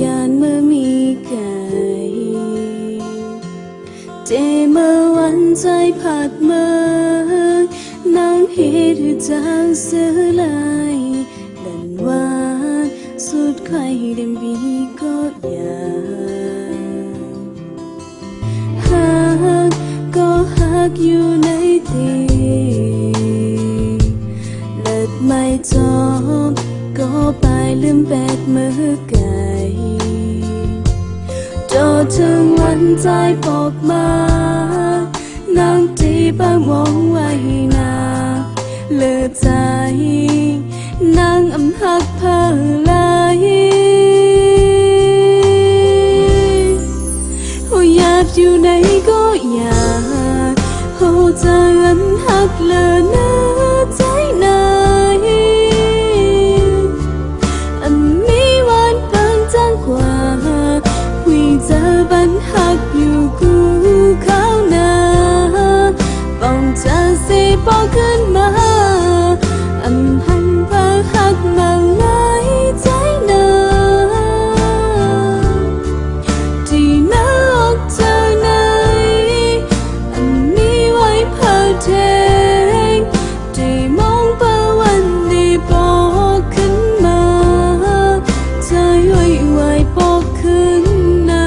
ยานเมื่อมีไก่เจเมื่อวันใจผัดเมื่อน้ำฮิตจางเสือลายดันว่าสุดใครเดิมบีก็อยากหักก็หักอยู่ในตีเลิศไม่จบก็ไปลืมแบดมือไก่จอถึงวันใจปอกมานั่งตีบ้ามองไว้นาเลือใจนั่งอำหักเพอไหลหูอยากอยู่ไหนก็อยากหูจะอันหักเลือหน้าใจไหนอันมีวันเปิงจังกว่าวิเจอบันหักอยู่กูเขาหน้าป้องจะสิปอกขึ้นมาอันหันเพอหักมาไหลใจหน้าที่น่าออกเธอไหนอันมีไว้เพอเทงที่มองเปิวันนี้ปอกขึ้นมาใจไว้ไว้ปอกขึ้นนา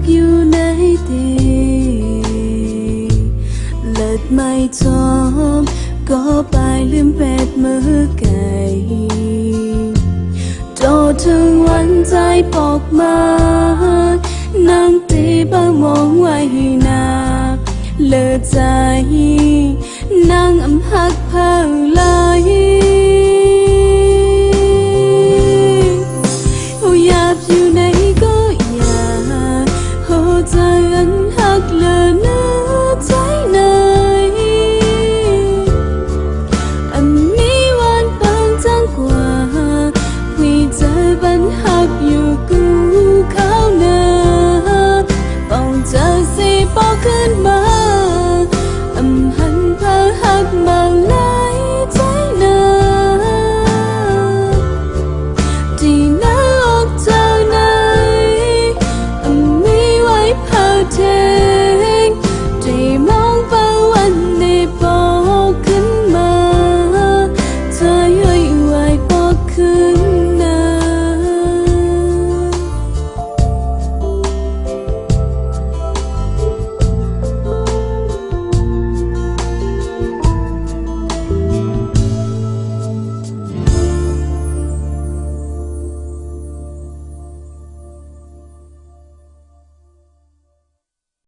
อยู่ในตีเลิศไม่จบก็ไปลืมแปดมือไก่โจถึงวันใจปอกมานั่งตีบ้ามองไว้นาเลิศใจ